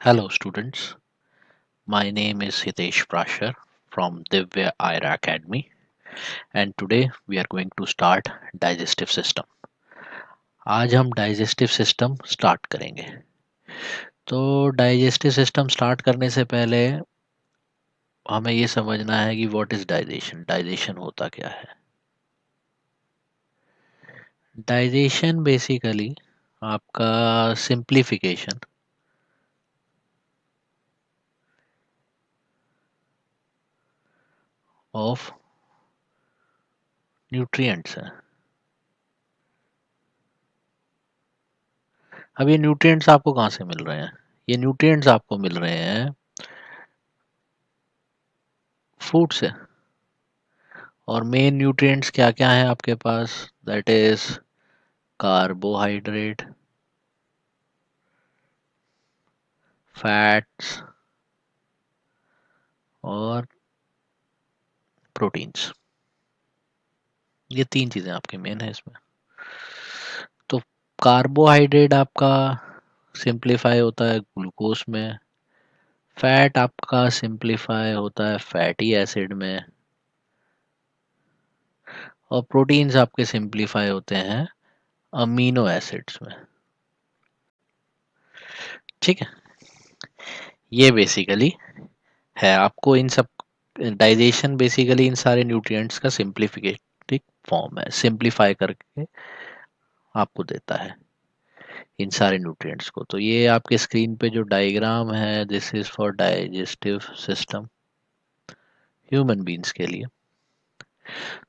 Hello, students. My name is Hitesh Prashar from Divya Ira Academy, and today we are going to start digestive system. आज हम digestive system start करेंगे. तो digestive system start करने से पहले हमें ये समझना है कि what is digestion. Digestion होता क्या है? Digestion basically आपका simplification of nutrients है. अब ये न्यूट्रिएंट्स आपको कहाँ से मिल रहे हैं? ये न्यूट्रिएंट्स आपको मिल रहे हैं फूड से. और मेन न्यूट्रिएंट्स क्या क्या हैं आपके पास? दैट इज कार्बोहाइड्रेट, फैट्स और प्रोटीन्स. ये तीन चीजें आपके मेन है इसमें. तो कार्बोहाइड्रेट आपका सिंप्लीफाई होता है ग्लूकोज में. फैट आपका सिंप्लीफाई होता है फैटी एसिड में. और प्रोटीन्स आपके सिंप्लीफाई होते हैं अमीनो एसिड्स में. ठीक है, ये बेसिकली है. आपको इन सब डाइजेशन बेसिकली इन सारे न्यूट्रिएंट्स का सिंप्लीफिकेटिव फॉर्म है. सिंप्लीफाई करके आपको देता है इन सारे न्यूट्रिएंट्स को. तो ये आपके स्क्रीन पे जो डायग्राम है, this is for digestive system human beings के लिए.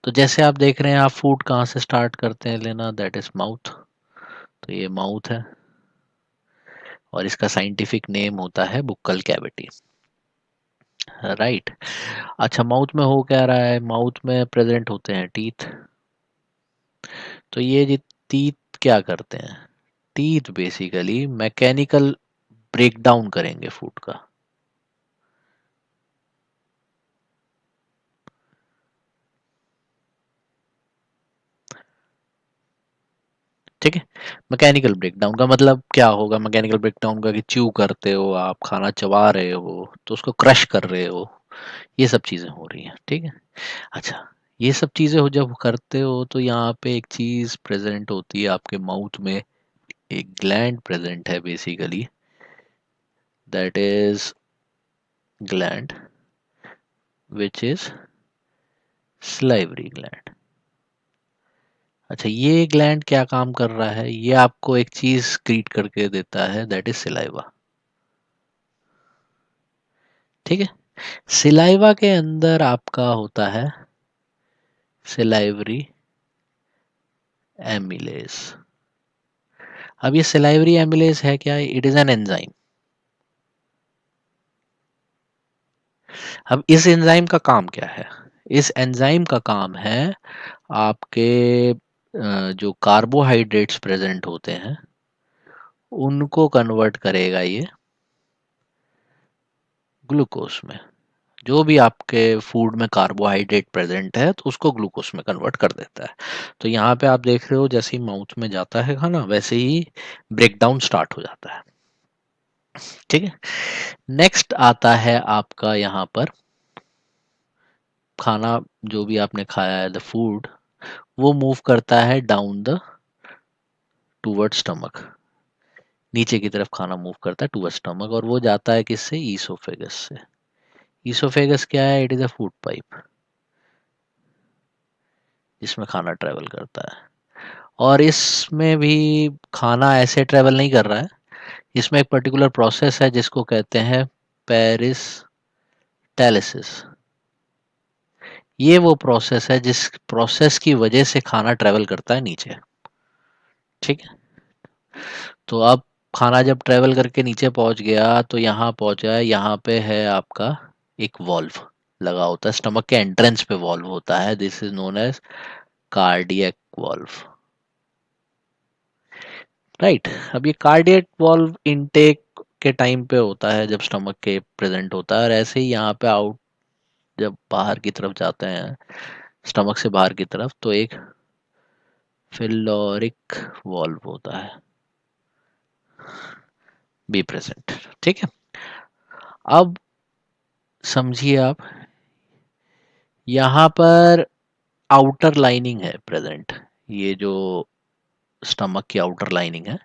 तो जैसे आप देख रहे हैं, आप फूड कहाँ से स्टार्ट करते हैं लेना? That is mouth. तो ये माउथ है और इसका साइंटिफिक नेम होता है बुक्कल कैविटी. राइट. अच्छा, माउथ में हो क्या रहा है? माउथ में प्रेजेंट होते हैं टीथ. तो ये जो टीथ क्या करते हैं? Teeth basically mechanical break down करेंगे फूड का. ठीक है. मैकेनिकल ब्रेकडाउन का मतलब क्या होगा? मैकेनिकल ब्रेकडाउन का कि च्यू करते हो आप, खाना चबा रहे हो तो उसको क्रश कर रहे हो. ये सब चीजें हो रही हैं. ठीक है. अच्छा, ये सब चीजें हो जब करते हो तो यहाँ पे एक चीज प्रेजेंट होती है आपके माउथ में. एक ग्लैंड प्रेजेंट है basically. That is gland which is salivary gland. अच्छा, ये ग्लैंड क्या काम कर रहा है? ये आपको एक चीज क्रिएट करके देता है, दैट इज सिलाइवा. ठीक है. सिलाइवा के अंदर आपका होता है सिलाइवरी एमिलेज. अब ये सिलाइवरी एमिलेज है क्या? It is an enzyme. अब इस एंजाइम का काम क्या है? इस एंजाइम का काम है आपके जो कार्बोहाइड्रेट्स प्रेजेंट होते हैं उनको कन्वर्ट करेगा ये ग्लूकोज में. जो भी आपके फूड में कार्बोहाइड्रेट प्रेजेंट है तो उसको ग्लूकोज में कन्वर्ट कर देता है. तो यहाँ पे आप देख रहे हो जैसे ही माउथ में जाता है खाना वैसे ही ब्रेकडाउन स्टार्ट हो जाता है. ठीक है. नेक्स्ट आता है आपका यहाँ पर खाना. जो भी आपने खाया है द फूड, वो मूव करता है डाउन द टूवर्ड स्टमक. नीचे की तरफ खाना मूव करता है टूवर्ड स्टमक और वो जाता है किससे? ईसोफेगस से. ईसोफेगस क्या है? It is a food pipe जिसमें खाना ट्रेवल करता है. और इसमें भी खाना ऐसे ट्रेवल नहीं कर रहा है. इसमें एक पर्टिकुलर प्रोसेस है जिसको कहते हैं पेरिस्टालिसिस. ये वो प्रोसेस है जिस प्रोसेस की वजह से खाना ट्रेवल करता है नीचे. ठीक है. तो अब खाना जब ट्रेवल करके नीचे पहुंच गया तो यहाँ पहुंचा है. यहाँ पे है आपका एक वॉल्व लगा होता है. स्टमक के एंट्रेंस पे वॉल्व होता है. This is known as cardiac valve. Right. अब ये कार्डियक वॉल्व इनटेक के टाइम पे होता है जब स्टमक के प्रेजेंट होता है. और ऐसे ही यहाँ पे आउट जब बाहर की तरफ जाते हैं स्टमक से बाहर की तरफ तो एक फिलोरिक वॉल्व होता है बी प्रेजेंट. ठीक है. अब समझिए आप, यहाँ पर आउटर लाइनिंग है प्रेजेंट, ये जो स्टमक की आउटर लाइनिंग है,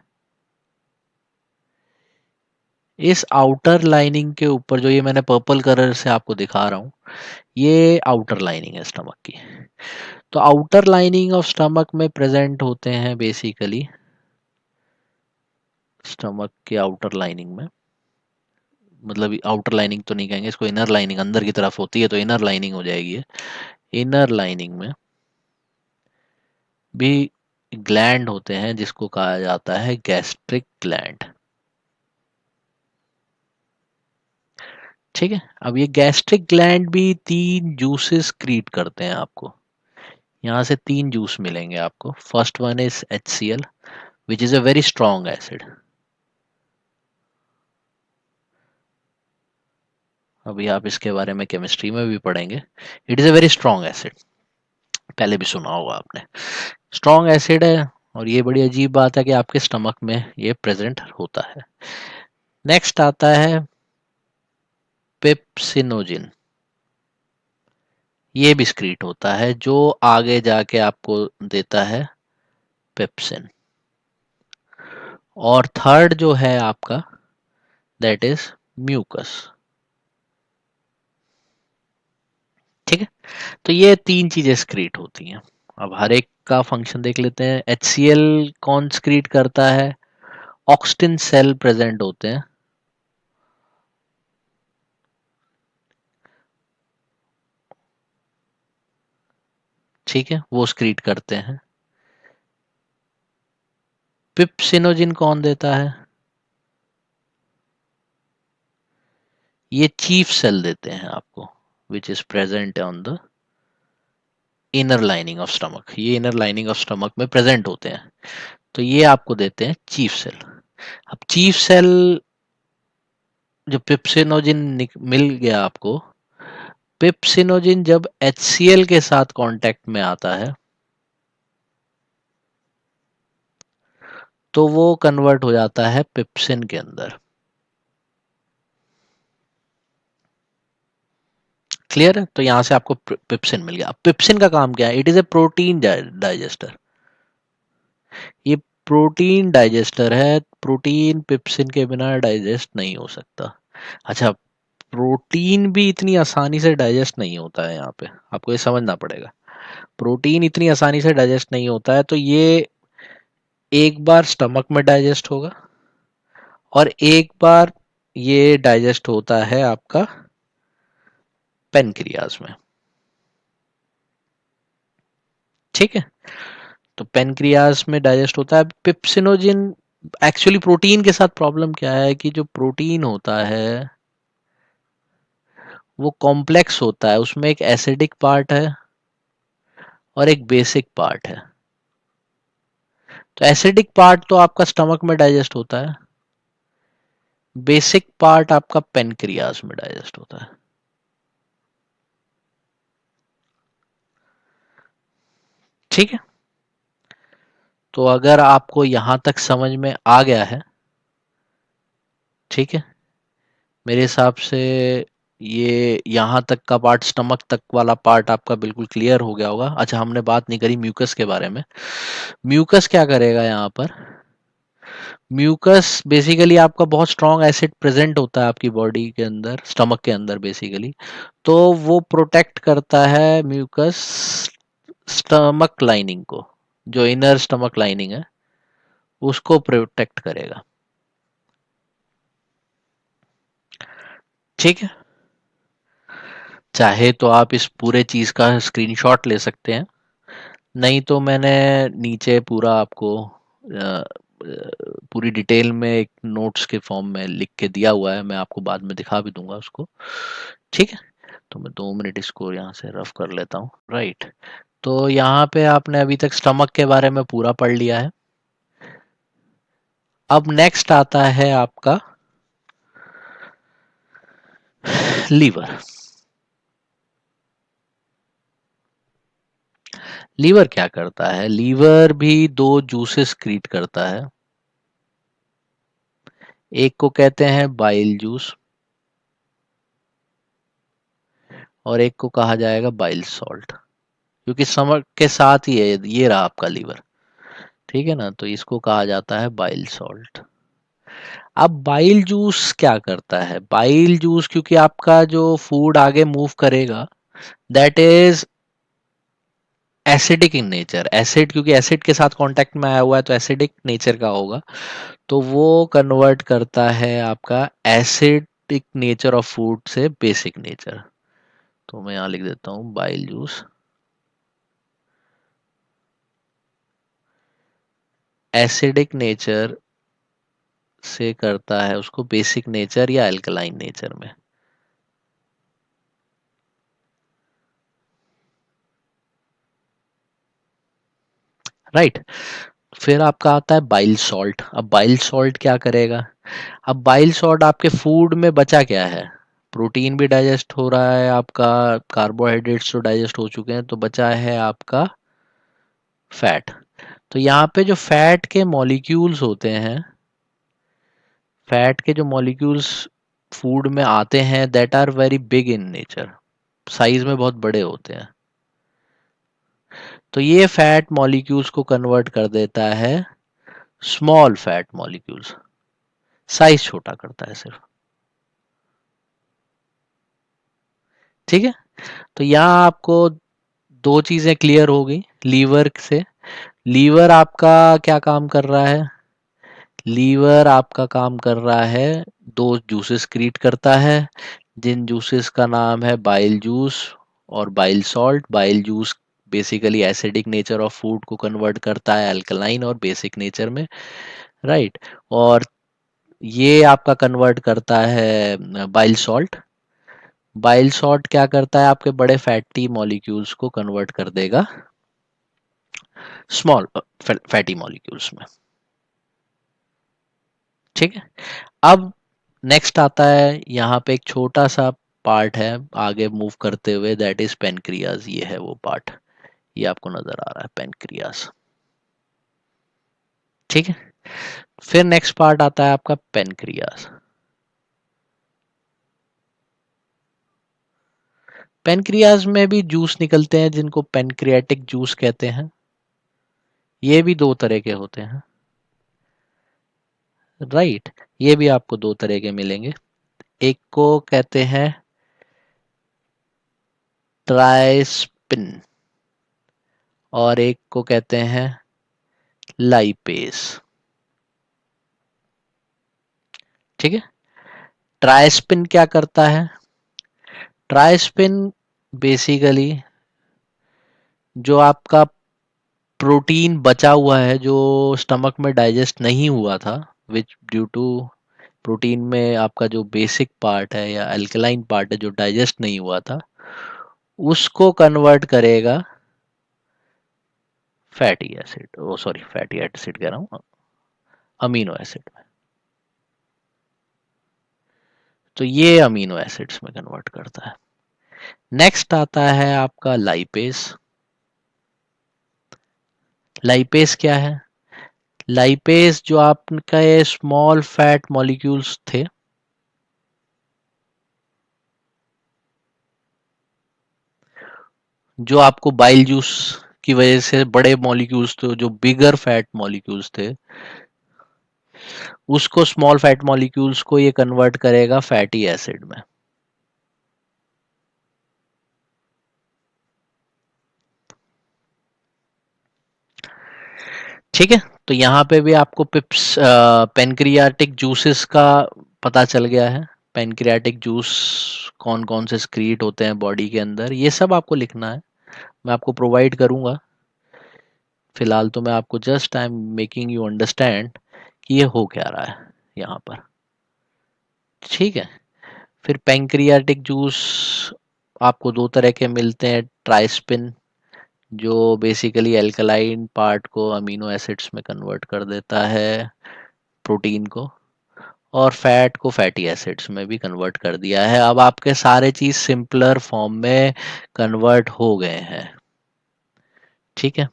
इस आउटर लाइनिंग के ऊपर जो ये मैंने पर्पल कलर से आपको दिखा रहा हूँ, ये आउटर लाइनिंग है स्टमक की। तो आउटर लाइनिंग ऑफ स्टमक में प्रेजेंट होते हैं बेसिकली, स्टमक के आउटर लाइनिंग में, मतलब आउटर लाइनिंग तो नहीं कहेंगे इसको, इनर लाइनिंग अंदर की तरफ होती है तो इनर लाइनिंग हो जाएगी ये। इनर लाइनिंग में भी ग्लैंड होते हैं जिसको कहा जाता है गैस्ट्रिक ग्लैंड। ठीक है, अब ये गैस्ट्रिक ग्लैंड भी 3 जूसेस क्रिएट करते हैं आपको, यहाँ से 3 जूस मिलेंगे आपको। First one is HCl which is a very strong acid. अभी आप इसके बारे में केमिस्ट्री में भी पढ़ेंगे। It is a very strong acid, पहले भी सुना होगा आपने। स्ट्रॉन्ग एसिड है, और ये बड़ी अजीब बात है कि आपके स्टमक में ये प्रेजेंट होता है। नेक्स्ट आता है पेप्सिनोजिन, ये भी स्क्रीट होता है जो आगे जाके आपको देता है पेप्सिन। और थर्ड जो है आपका, दैट इज म्यूकस। ठीक है, तो ये 3 चीजें स्क्रीट होती हैं। अब हर एक का फंक्शन देख लेते हैं। HCl कौन स्क्रीट करता है? ऑक्सटिन सेल प्रेजेंट होते हैं, ठीक है, वो स्क्रीट करते हैं। पिप्सिनोजिन कौन देता है? ये चीफ सेल देते हैं आपको, which is present on the inner lining of stomach. ये इनर लाइनिंग ऑफ स्टमक में प्रेजेंट होते हैं, तो ये आपको देते हैं चीफ सेल। अब चीफ सेल जो पिप्सिनोजिन मिल गया आपको, पिप्सिनोजिन जब HCl के साथ कांटेक्ट में आता है तो वो कन्वर्ट हो जाता है पिप्सिन के अंदर। क्लियर है? तो यहां से आपको पिप्सिन मिल गया। पिप्सिन का काम क्या है? It is A protein digester. ये प्रोटीन डाइजेस्टर है, प्रोटीन पिप्सिन के बिना डाइजेस्ट नहीं हो सकता। अच्छा, प्रोटीन भी इतनी आसानी से डाइजेस्ट नहीं होता है, यहाँ पे आपको ये समझना पड़ेगा। प्रोटीन इतनी आसानी से डाइजेस्ट नहीं होता है, तो ये एक बार स्टमक में डाइजेस्ट होगा और एक बार ये डाइजेस्ट होता है आपका पेनक्रियाज में। ठीक है, तो पेनक्रियाज में डाइजेस्ट होता है पिप्सिनोजिन। एक्चुअली प्रोटीन के साथ प्रॉब्लम क्या है कि जो प्रोटीन होता है वो कॉम्प्लेक्स होता है, उसमें एक एसिडिक पार्ट है और एक बेसिक पार्ट है। तो एसिडिक पार्ट तो आपका स्टमक में डाइजेस्ट होता है, बेसिक पार्ट आपका पेनक्रियाज में डाइजेस्ट होता है। ठीक है, तो अगर आपको यहां तक समझ में आ गया है, ठीक है, मेरे हिसाब से ये यहाँ तक का पार्ट, स्टमक तक वाला पार्ट आपका बिल्कुल क्लियर हो गया होगा। अच्छा, हमने बात नहीं करी म्यूकस के बारे में। म्यूकस क्या करेगा यहाँ पर? म्यूकस बेसिकली आपका बहुत स्ट्रॉन्ग एसिड प्रेजेंट होता है आपकी बॉडी के अंदर, स्टमक के अंदर बेसिकली, तो वो प्रोटेक्ट करता है म्यूकस स्टमक लाइनिंग को, जो इनर स्टमक लाइनिंग है उसको प्रोटेक्ट करेगा। ठीक है, चाहे तो आप इस पूरे चीज का स्क्रीनशॉट ले सकते हैं, नहीं तो मैंने नीचे पूरा आपको पूरी डिटेल में एक नोट्स के फॉर्म में लिख के दिया हुआ है, मैं आपको बाद में दिखा भी दूंगा उसको। ठीक है, तो मैं 2 मिनट इसको यहाँ से रफ कर लेता हूँ। राइट, तो यहाँ पे आपने अभी तक स्टमक के बारे में पूरा पढ़ लिया है। अब नेक्स्ट आता है आपका लीवर। लीवर क्या करता है? लीवर भी 2 जूसेस क्रिएट करता है, एक को कहते हैं बाइल जूस और एक को कहा जाएगा बाइल सॉल्ट, क्योंकि समर के साथ ही है, ये रहा आपका लीवर। ठीक है ना, तो इसको कहा जाता है बाइल सॉल्ट। अब बाइल जूस क्या करता है? बाइल जूस, क्योंकि आपका जो फूड आगे मूव करेगा that is acidic in nature, acid, क्योंकि एसिड के साथ कांटेक्ट में आया हुआ है तो एसिडिक नेचर का होगा, तो वो कन्वर्ट करता है आपका एसिडिक नेचर ऑफ फूड से बेसिक नेचर। तो मैं यहाँ लिख देता हूँ बाइल जूस एसिडिक नेचर से करता है उसको बेसिक नेचर या अल्कलाइन नेचर में। राइट। फिर आपका आता है बाइल सॉल्ट। अब बाइल सॉल्ट क्या करेगा? अब बाइल सॉल्ट आपके फूड में बचा क्या है? प्रोटीन भी डाइजेस्ट हो रहा है आपका, कार्बोहाइड्रेट्स तो डाइजेस्ट हो चुके हैं, तो बचा है आपका फैट। तो यहाँ पे जो फैट के मॉलिक्यूल्स होते हैं, फैट के जो मॉलिक्यूल्स फूड में आते हैं that are very big in nature, size में बहुत बड़े होते हैं, तो ये फैट मॉलिक्यूल्स को कन्वर्ट कर देता है स्मॉल फैट मॉलिक्यूल्स, साइज छोटा करता है सिर्फ। ठीक है, तो यहाँ आपको दो चीजें क्लियर हो गई लीवर से। लीवर आपका क्या काम कर रहा है? लीवर आपका काम कर रहा है, दो जूसेस क्रिएट करता है, जिन जूसेस का नाम है बाइल जूस और bile salt. Bile juice basically acidic nature of food को कन्वर्ट करता है अल्कलाइन और बेसिक नेचर में। राइट। और ये आपका कन्वर्ट करता है बाइल सॉल्ट। बाइल सॉल्ट क्या करता है? आपके बड़े फैटी मॉलिक्यूल्स को कन्वर्ट कर देगा स्मॉल फैटी मॉलिक्यूल्स में। ठीक है। अब नेक्स्ट आता है, यहाँ पे एक छोटा सा पार्ट है आगे मूव करते हुए, दैट इज पेनक्रियाज। ये है वो पार्ट, ये आपको नजर आ रहा है, पेनक्रियाज। ठीक है। फिर नेक्स्ट पार्ट आता है आपका पेनक्रियाज। पेनक्रियाज में भी जूस निकलते हैं जिनको पेनक्रियाटिक जूस कहते हैं। ये भी दो तरह के होते हैं। राइट। ये भी आपको दो तरह के मिलेंगे, एक को कहते हैं ट्राइस्पिन और एक को कहते हैं लाइपेस। ठीक है। ट्राइस्पिन क्या करता है? ट्राइस्पिन बेसिकली जो आपका प्रोटीन बचा हुआ है जो स्टमक में डाइजेस्ट नहीं हुआ था, विच ड्यू टू प्रोटीन में आपका जो बेसिक पार्ट है या अल्कलाइन पार्ट है जो डाइजेस्ट नहीं हुआ था, उसको कन्वर्ट करेगा फैटी एसिड, ओ सॉरी फैटी एसिड कह रहा हूँ, अमीनो एसिड में। तो ये अमीनो एसिड्स में कन्वर्ट करता है। नेक्स्ट आता है आपका लाइपेस। लाइपेस क्या है? लाइपेस जो आपका ये स्मॉल फैट मॉलिक्यूल्स थे, जो आपको बाइल जूस की वजह से बड़े मॉलिक्यूल्स थे, जो बिगर फैट मॉलिक्यूल्स थे, उसको स्मॉल फैट मॉलिक्यूल्स को ये कन्वर्ट करेगा फैटी एसिड में। ठीक है। तो यहाँ पे भी आपको पिप्स पेनक्रियाटिक जूसेस का पता चल गया है। पेनक्रियाटिक जूस कौन कौन से सक्रीट होते हैं बॉडी के अंदर, ये सब आपको लिखना है, मैं आपको प्रोवाइड करूंगा। फिलहाल तो मैं आपको just I am making you understand कि ये हो क्या रहा है यहाँ पर। ठीक है। फिर पेंक्रियाटिक जूस आपको दो तरह के मिलते हैं, ट्राइस्पिन जो बेसिकली अल्कलाइन पार्ट को अमीनो एसिड्स में कन्वर्ट कर देता है, प्रोटीन को, और फैट को फैटी एसिड्स में भी कन्वर्ट कर दिया है। अब आपके सारे चीज सिंपलर फॉर्म में कन्वर्ट हो गए हैं। ठीक है।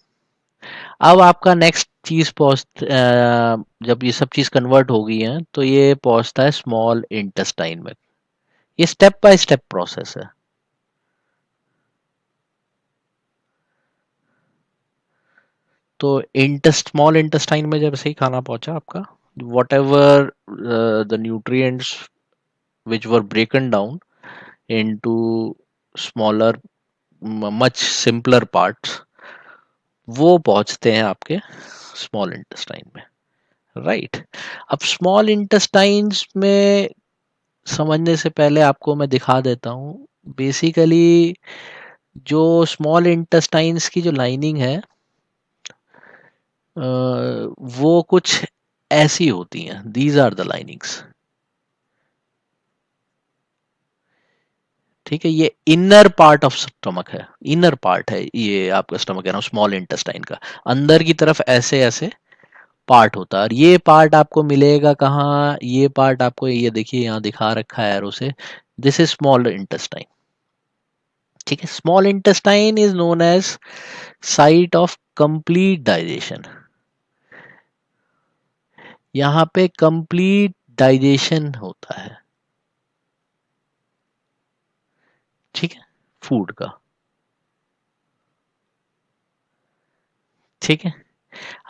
अब आपका नेक्स्ट चीज जब ये सब चीज कन्वर्ट हो गई है तो ये पहुंचता है स्मॉल इंटेस्टाइन में। ये स्टेप बाय स्टेप प्रोसेस है। तो स्मॉल इंटेस्टाइन में जब से ही खाना पहुंचा आपका, what ever the nutrients which were ब्रेकन down into smaller much simpler parts, वो पहुंचते हैं आपके स्मॉल इंटेस्टाइन में, राइट। अब स्मॉल इंटेस्टाइन्स में समझने से पहले आपको मैं दिखा देता हूँ बेसिकली जो स्मॉल इंटेस्टाइन्स की जो लाइनिंग है वो कुछ ऐसी होती हैं। दीज आर द लाइनिंग्स, ठीक है। ये इनर पार्ट ऑफ स्टमक है, इनर पार्ट है ये आपका स्टमक है ना, स्मॉल इंटेस्टाइन का अंदर की तरफ ऐसे ऐसे पार्ट होता है। और ये पार्ट आपको मिलेगा कहाँ, ये पार्ट आपको ये देखिए यहाँ दिखा रखा है एरो से, दिस इज स्मॉल इंटेस्टाइन, ठीक है। Small intestine is known as site of complete digestion. यहाँ पे कंप्लीट डाइजेशन होता है, ठीक है, फूड का, ठीक है।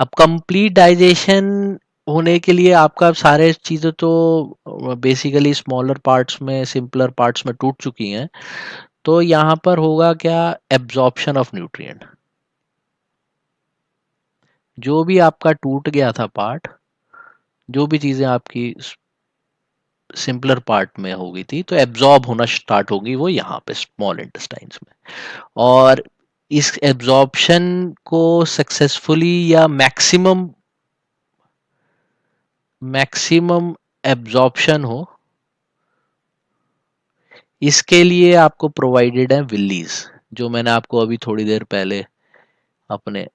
अब कंप्लीट डाइजेशन होने के लिए आपका सारे चीजें तो बेसिकली स्मॉलर पार्ट्स में, सिंपलर पार्ट्स में टूट चुकी हैं। तो यहाँ पर होगा क्या, एब्जॉर्प्शन ऑफ न्यूट्रिएंट। जो भी आपका टूट गया था पार्ट, जो भी चीजें आपकी सिंपलर पार्ट में हो गई थी, तो एब्जॉर्ब होना स्टार्ट होगी वो यहाँ पे स्मॉल इंटेस्टाइन्स में। और इस एब्जॉर्प्शन को सक्सेसफुली या मैक्सिमम मैक्सिमम एब्जॉर्प्शन हो, इसके लिए आपको प्रोवाइडेड है विलीज, जो मैंने आपको अभी थोड़ी देर पहले अपने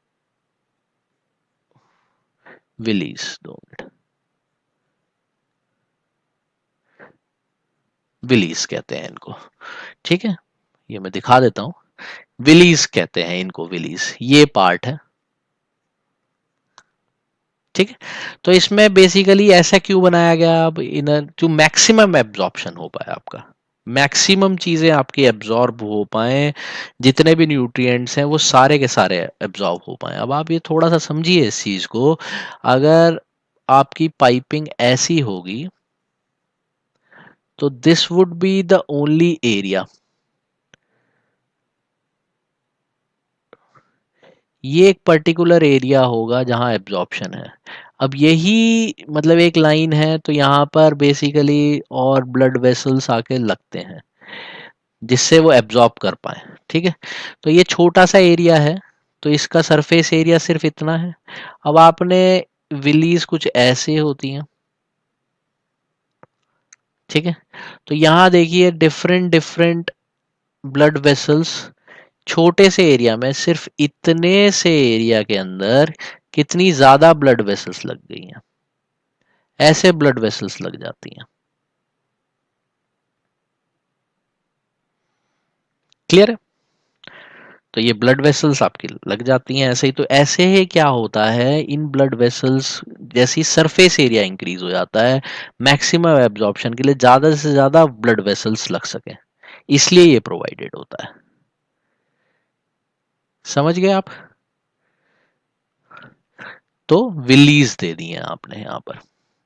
विलीज, 2 मिनट, विलीज कहते हैं इनको, ठीक है। ये मैं दिखा देता हूं, विलीज कहते हैं इनको, विलीज ये पार्ट है, ठीक है। तो इसमें बेसिकली ऐसा क्यों बनाया गया, अब इनर जो मैक्सिमम एब्जॉर्प्शन हो पाए आपका, मैक्सिमम चीजें आपकी एब्जॉर्ब हो पाए, जितने भी न्यूट्रिएंट्स हैं वो सारे के सारे एब्जॉर्ब हो पाए। अब आप ये थोड़ा सा समझिए इस चीज को, अगर आपकी पाइपिंग ऐसी होगी तो this would be the only area, ये एक पर्टिकुलर एरिया होगा जहां एब्जॉर्प्शन है। अब यही मतलब एक लाइन है, तो यहाँ पर बेसिकली और ब्लड वेसल्स आके लगते हैं जिससे वो एब्जॉर्ब कर पाए, ठीक है। तो ये छोटा सा एरिया है, तो इसका सरफेस एरिया सिर्फ इतना है। अब आपने विलीज कुछ ऐसे होती हैं, ठीक है। तो यहाँ देखिए डिफरेंट डिफरेंट ब्लड वेसल्स छोटे से एरिया में, सिर्फ इतने से एरिया के अंदर कितनी ज्यादा ब्लड वेसल्स लग गई हैं, ऐसे ब्लड वेसल्स लग जाती हैं। क्लियर है। तो ये ब्लड वेसल्स आपकी लग जाती हैं ऐसे ही। तो ऐसे ही क्या होता है, इन ब्लड वेसल्स जैसी सरफेस एरिया इंक्रीज हो जाता है, मैक्सिमम एब्जॉर्प्शन के लिए ज्यादा से ज्यादा ब्लड वेसल्स लग सके, इसलिए ये प्रोवाइडेड होता है। समझ गए आप। तो विलीज दे दिए आपने यहाँ पर,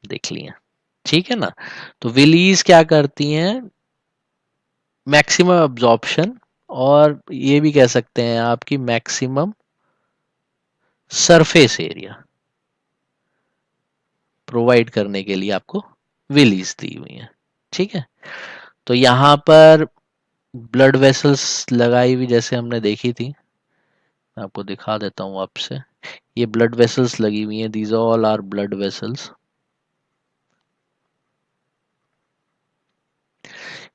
देख लिए, ठीक है ना। तो विलीज क्या करती हैं, मैक्सिमम एब्जॉर्प्शन, और ये भी कह सकते हैं आपकी मैक्सिमम सरफेस एरिया प्रोवाइड करने के लिए आपको विलीज दी हुई है, ठीक है। तो यहाँ पर ब्लड वेसल्स लगाई हुई जैसे हमने देखी थी, मैं आपको दिखा देता हूँ आपसे, ये ब्लड वेसल्स लगी हुई हैं, these all are blood vessels.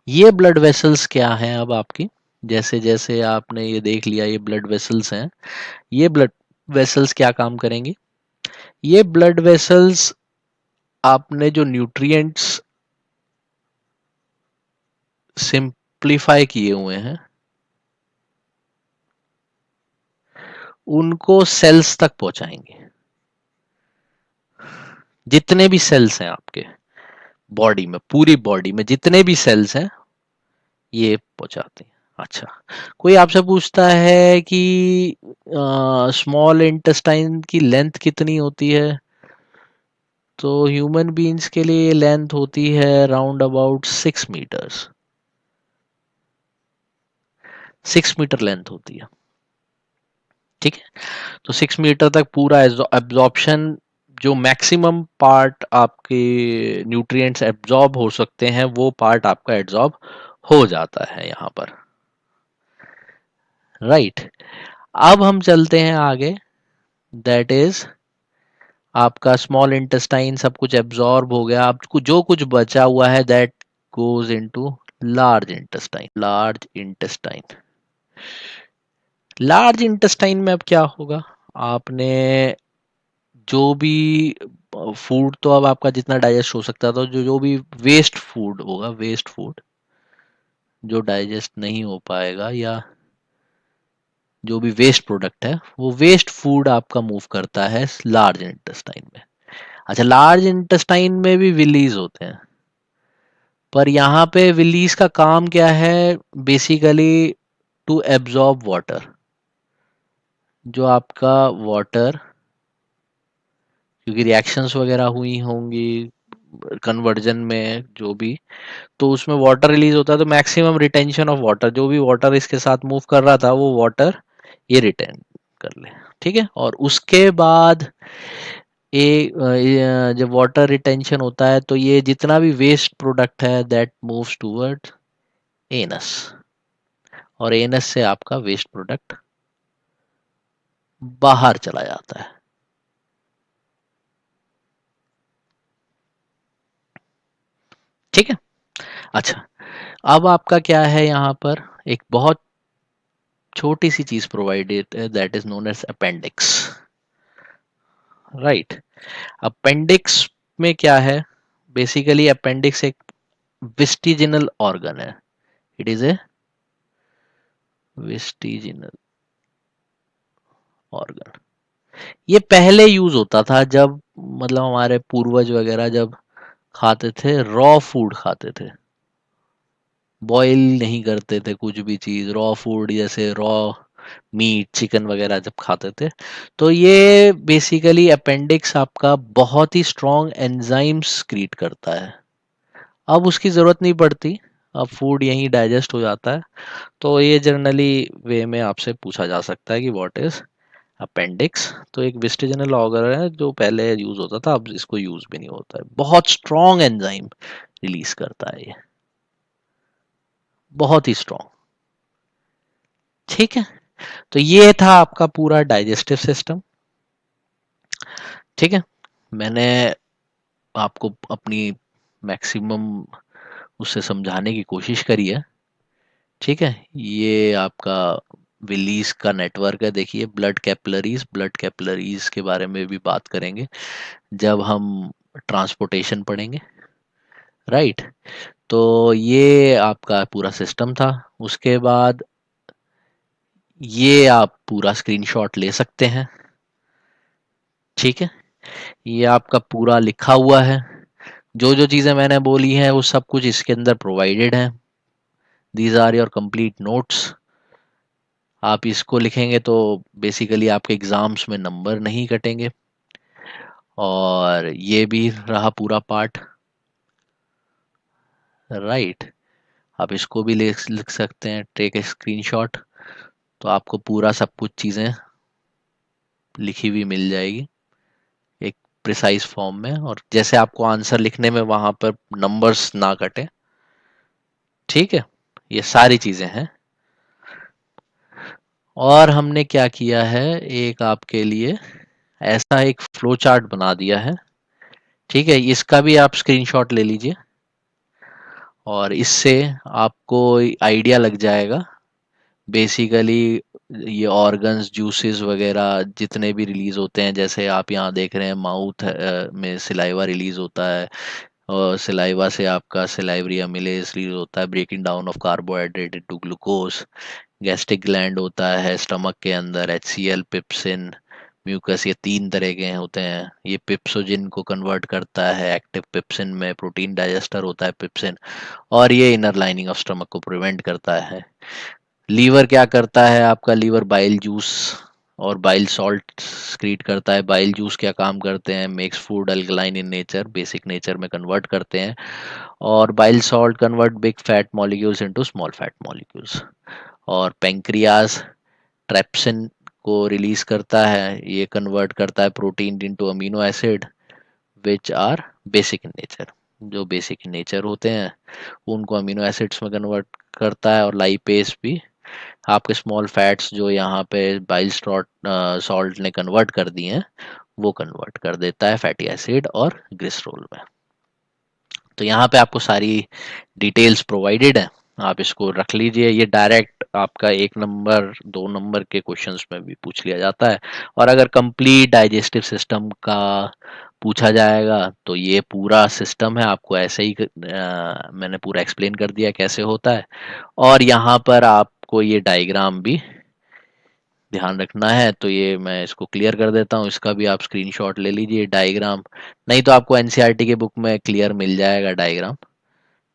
ये ब्लड वेसल्स क्या हैं अब आपकी, जैसे जैसे आपने ये देख लिया ये ब्लड वेसल्स हैं, ये ब्लड वेसल्स क्या काम करेंगे, ये ब्लड वेसल्स आपने जो न्यूट्रिएंट्स सिंप्लीफाई किए हुए हैं उनको सेल्स तक पहुंचाएंगे। जितने भी सेल्स हैं आपके बॉडी में, पूरी बॉडी में जितने भी सेल्स हैं ये पहुंचाते हैं, अच्छा, कोई आपसे पूछता है कि स्मॉल इंटेस्टाइन की लेंथ कितनी होती है, तो ह्यूमन बीइंग्स के लिए लेंथ होती है round about 6 metres. 6 metre length होती है। ठीक है, तो 6 मीटर तक पूरा एब्जॉर्प्शन, जो मैक्सिमम पार्ट आपके न्यूट्रिएंट्स एब्जॉर्ब हो सकते हैं वो पार्ट आपका एब्जॉर्ब हो जाता है यहाँ पर। राइट, अब हम चलते हैं आगे। दैट इज आपका स्मॉल इंटेस्टाइन सब कुछ एब्जॉर्ब हो गया, आपको जो कुछ बचा हुआ है that goes into large intestine. Large intestine, large intestine में अब क्या होगा, आपने जो भी फूड तो अब आपका जितना डाइजेस्ट हो सकता था, जो जो भी वेस्ट फूड होगा, वेस्ट फूड जो डाइजेस्ट नहीं हो पाएगा या जो भी वेस्ट प्रोडक्ट है, वो वेस्ट फूड आपका मूव करता है लार्ज इंटेस्टाइन में। अच्छा, लार्ज इंटेस्टाइन में भी विलीज होते हैं, पर यहाँ पे विलीज का काम क्या है, बेसिकली टू एब्जॉर्ब वाटर। जो आपका वाटर, क्योंकि रिएक्शंस वगैरह हुई होंगी कन्वर्जन में जो भी, तो उसमें वाटर रिलीज होता है, तो मैक्सिमम रिटेंशन ऑफ वाटर, जो भी वाटर इसके साथ मूव कर रहा था वो वाटर ये रिटेन कर ले। ठीक है, और उसके बाद जब वाटर रिटेंशन होता है तो ये जितना भी वेस्ट प्रोडक्ट है दैट मूव्स टूवर्ड एनस, और एनस से आपका वेस्ट प्रोडक्ट बाहर चला जाता है। ठीक है, अच्छा, अब आपका क्या है यहाँ पर, एक बहुत छोटी सी चीज प्रोवाइडेड है that is known as appendix. Right, appendix में क्या है, बेसिकली अपेंडिक्स एक विस्टिजिनल ऑर्गन है। It is a vestigial organ. ये पहले यूज होता था जब, मतलब हमारे पूर्वज वगैरह जब खाते थे, रॉ फूड खाते थे, बॉईल नहीं करते थे कुछ भी चीज, रॉ फूड जैसे रॉ मीट चिकन वगैरह जब खाते थे, तो ये बेसिकली अपेंडिक्स आपका बहुत ही स्ट्रॉन्ग एंजाइम्स क्रिएट करता है। अब उसकी ज़रूरत नहीं पड़ती, अब फूड यहीं डाइजेस्ट हो जाता है। तो ये जनरली वे में आपसे पूछा जा सकता है कि व्हाट इज अपेंडिक्स। तो एक वेस्टिजिनल ऑर्गन है जो पहले यूज होता था, अब इसको यूज भी नहीं होता है, बहुत स्ट्रॉन्ग एंजाइम रिलीज करता है ये, बहुत ही स्ट्रॉन्ग। ठीक है, तो ये था आपका पूरा डाइजेस्टिव सिस्टम। ठीक है, मैंने आपको अपनी मैक्सिमम उससे समझाने की कोशिश करी है। ठीक है, ये आपका विलीज का नेटवर्क है। देखिए, ब्लड कैपिलरीज के बारे में भी बात करेंगे जब हम ट्रांसपोर्टेशन पढ़ेंगे। राइट, तो ये आपका पूरा सिस्टम था। उसके बाद ये आप पूरा स्क्रीनशॉट ले सकते हैं। ठीक है, ये आपका पूरा लिखा हुआ है, जो जो चीज़ें मैंने बोली हैं वो सब कुछ इसके अंदर प्रोवाइडेड है। These are your complete notes. आप इसको लिखेंगे तो बेसिकली आपके एग्जाम्स में नंबर नहीं कटेंगे। और ये भी रहा पूरा पार्ट। राइट, आप इसको भी लिख सकते हैं, टेक ए स्क्रीनशॉट, तो आपको पूरा सब कुछ चीज़ें लिखी हुई मिल जाएगी एक प्रिसाइज फॉर्म में, और जैसे आपको आंसर लिखने में वहां पर नंबर्स ना कटे। ठीक है, ये सारी चीज़ें हैं। और हमने क्या किया है, एक आपके लिए ऐसा एक फ्लो चार्ट बना दिया है। ठीक है, इसका भी आप स्क्रीनशॉट ले लीजिए, और इससे आपको आइडिया लग जाएगा बेसिकली ये ऑर्गन्स जूसेस वगैरह जितने भी रिलीज होते हैं। जैसे आप यहाँ देख रहे हैं माउथ में सिलाइवा रिलीज होता है, और सिलाइवा से आपका सिलाइवरी अमिलेज रिलीज होता है, breaking down of carbohydrate into glucose. Gastric gland होता है स्टमक के अंदर, एचसीएल, पिप्सिन, म्यूकस, ये 3 तरह के होते हैं। ये पिप्सोजिन को कन्वर्ट करता है एक्टिव पिप्सिन में, प्रोटीन डाइजेस्टर होता है पिप्सिन, और ये इनर लाइनिंग ऑफ स्टमक को प्रिवेंट करता है। लीवर क्या करता है आपका? लीवर बाइल जूस और बाइल सॉल्ट सक्रीट करता है। बाइल जूस क्या काम करते हैं? Makes food alkaline in nature, basic nature में कन्वर्ट करते हैं। और bile salt convert big fat molecules into small fat molecules. और पेंक्रियाज ट्रेप्सिन को रिलीज करता है, ये कन्वर्ट करता है protein into amino acid which are basic in nature. जो बेसिक इन नेचर होते हैं उनको अमीनो एसिड्स में कन्वर्ट करता है। और लाइपेस भी आपके स्मॉल फैट्स जो यहाँ पे बाइल सॉल्ट ने कन्वर्ट कर दिए हैं वो कन्वर्ट कर देता है फैटी एसिड और ग्लिसरॉल में। तो यहाँ पे आपको सारी डिटेल्स प्रोवाइडेड है, आप इसको रख लीजिए। ये डायरेक्ट आपका 1 नंबर 2 नंबर के क्वेश्चंस में भी पूछ लिया जाता है। और अगर कंप्लीट डाइजेस्टिव सिस्टम का पूछा जाएगा तो ये पूरा सिस्टम है, आपको ऐसे ही मैंने पूरा एक्सप्लेन कर दिया कैसे होता है। और यहाँ पर आपको ये डायग्राम भी ध्यान रखना है, तो ये मैं इसको क्लियर कर देता हूँ, इसका भी आप स्क्रीनशॉट ले लीजिए डायग्राम। नहीं तो आपको एनसीईआरटी के बुक में क्लियर मिल जाएगा डायग्राम,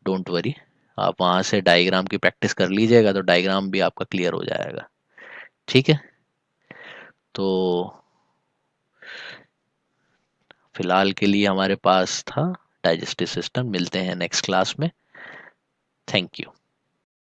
डोंट वरी। आप वहाँ से डायग्राम की प्रैक्टिस कर लीजिएगा तो डायग्राम भी आपका क्लियर हो जाएगा। ठीक है, तो फिलहाल के लिए हमारे पास था डाइजेस्टिव सिस्टम। मिलते हैं नेक्स्ट क्लास में। Thank you.